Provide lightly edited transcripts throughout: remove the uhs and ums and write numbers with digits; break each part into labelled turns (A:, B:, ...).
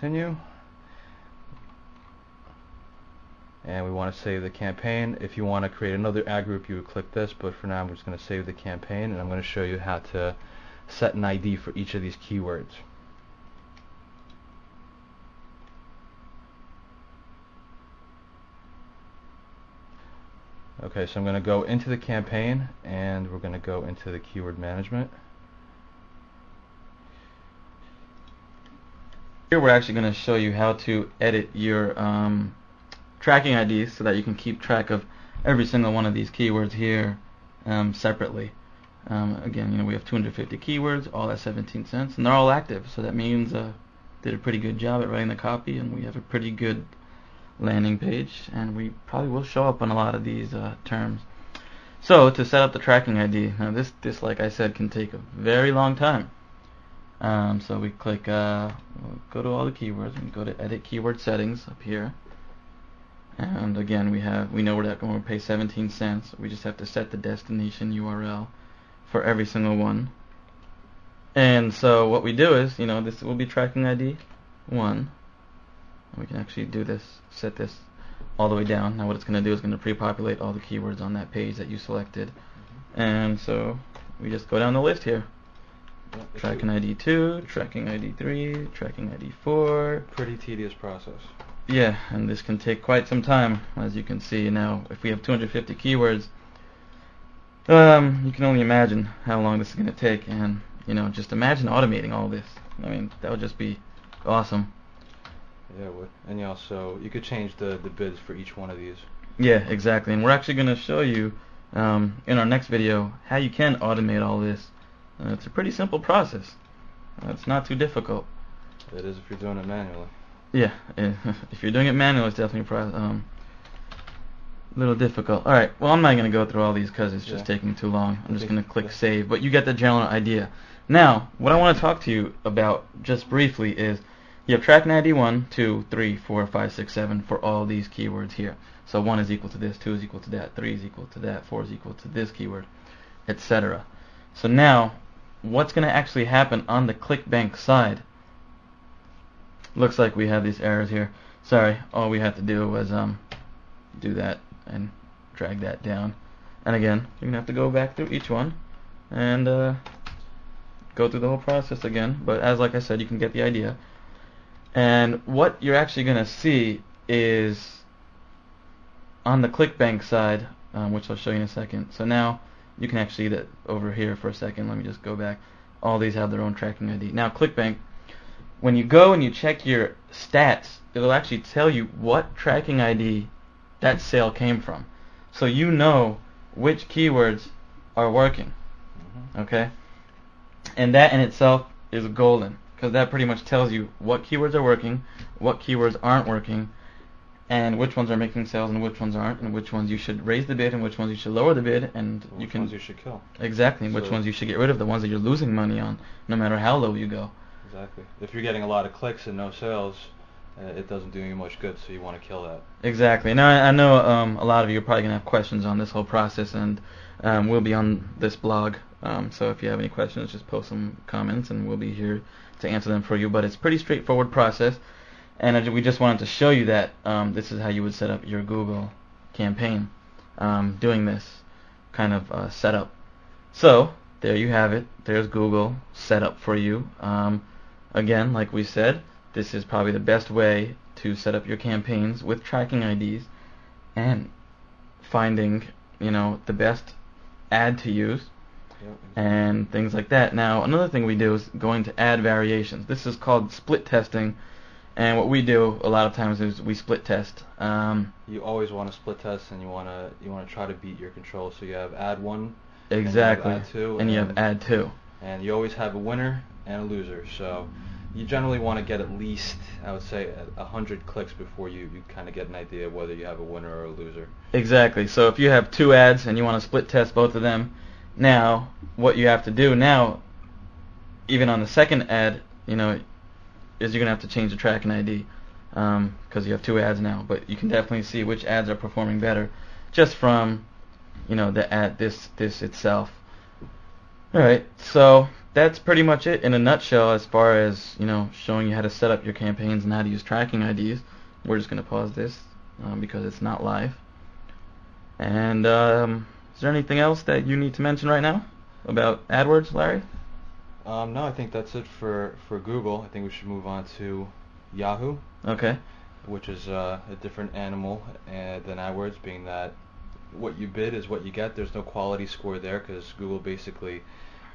A: continue. And we want to save the campaign. If you want to create another ad group, you would click this, but for now I'm just going to save the campaign, and I'm going to show you how to set an ID for each of these keywords. Okay, so I'm going to go into the campaign, and we're going to go into the keyword management.
B: Here we're actually going to show you how to edit your tracking IDs so that you can keep track of every single one of these keywords here separately. Again, we have 250 keywords, all at 17 cents, and they're all active, so that means did a pretty good job at writing the copy, and we have a pretty good landing page, and we probably will show up on a lot of these terms. So to set up the tracking ID, now this like I said can take a very long time. So we click we'll go to all the keywords and go to edit keyword settings up here, and again we know we're going to pay 17 cents. We just have to set the destination URL for every single one. And so what we do is, this will be tracking ID 1. We can actually do this, set this all the way down. Now what it's going to do is going to pre-populate all the keywords on that page that you selected. And so we just go down the list here. Tracking ID 2, tracking ID 3, tracking ID 4.
A: Pretty tedious process.
B: Yeah, and this can take quite some time, as you can see. Now if we have 250 keywords, you can only imagine how long this is going to take, and just imagine automating all this. I mean, that would just be awesome.
A: Yeah, it would. And you could change the bids for each one of these.
B: Yeah, exactly. And we're actually going to show you in our next video how you can automate all this. It's a pretty simple process. It's not too difficult.
A: It is if you're doing it manually.
B: Yeah, if you're doing it manually, it's definitely a little difficult. Alright, well, I'm not going to go through all these because it's just taking too long. I'm just going to click save, but you get the general idea. Now, what I want to talk to you about just briefly is you have tracking ID 1, 2, 3, 4, 5, 6, 7 for all these keywords here. So 1 is equal to this, 2 is equal to that, 3 is equal to that, 4 is equal to this keyword, etc. So now, what's going to actually happen on the ClickBank side? Looks like we have these errors here. Sorry, all we had to do was do that and drag that down. And again, you're going to have to go back through each one and go through the whole process again. But as like I said, you can get the idea. And what you're actually going to see is on the ClickBank side, which I'll show you in a second. So now you can actually see that over here for a second. Let me just go back. All these have their own tracking ID. Now ClickBank, when you go and you check your stats, it'll actually tell you what tracking ID that sale came from. So you know which keywords are working. Okay? And that in itself is golden, because that pretty much tells you what keywords are working, what keywords aren't working, and which ones are making sales and which ones aren't, and which ones you should raise the bid and which ones you should lower the bid, and
A: which ones you should kill.
B: Exactly, which ones you should get rid of, the ones that you're losing money on, no matter how low you go.
A: Exactly. If you're getting a lot of clicks and no sales, it doesn't do you much good, so you want to kill that.
B: Exactly. Now I know a lot of you are probably going to have questions on this whole process, and we'll be on this blog, so if you have any questions, just post some comments and we'll be here to answer them for you. But it's a pretty straightforward process, and we just wanted to show you that this is how you would set up your Google campaign, doing this kind of setup. So there you have it. There's Google set up for you. Again, like we said, this is probably the best way to set up your campaigns with tracking IDs and finding, the best ad to use.
A: Yep.
B: And things like that. Now, another thing we do is going to add variations. This is called split testing, and what we do a lot of times is we split test.
A: You always want to split test, and you want to try to beat your control. So you have ad 1,
B: exactly,
A: and you have ad 2,
B: and you have ad 2,
A: and you always have a winner and a loser. So you generally want to get at least, I would say, 100 clicks before you kind of get an idea of whether you have a winner or a loser.
B: Exactly. So if you have 2 ads and you want to split test both of them, now what you have to do now, even on the second ad, is you're going to have to change the tracking ID because you have 2 ads now. But you can definitely see which ads are performing better just from the ad this itself. All right. So that's pretty much it in a nutshell as far as, showing you how to set up your campaigns and how to use tracking IDs. We're just going to pause this because it's not live. And is there anything else that you need to mention right now about AdWords, Larry?
A: No, I think that's it for Google. I think we should move on to Yahoo.
B: Okay.
A: Which is a different animal than AdWords, being that what you bid is what you get. There's no quality score there because Google basically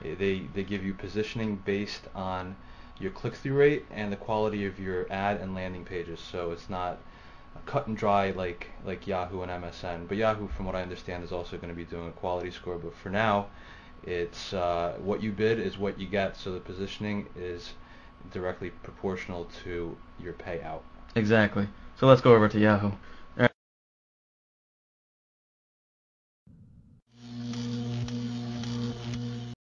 A: they give you positioning based on your click-through rate and the quality of your ad and landing pages. So it's not cut and dry like Yahoo and MSN. But Yahoo, from what I understand, is also going to be doing a quality score. But for now, it's what you bid is what you get. So the positioning is directly proportional to your payout.
B: Exactly. So let's go over to Yahoo.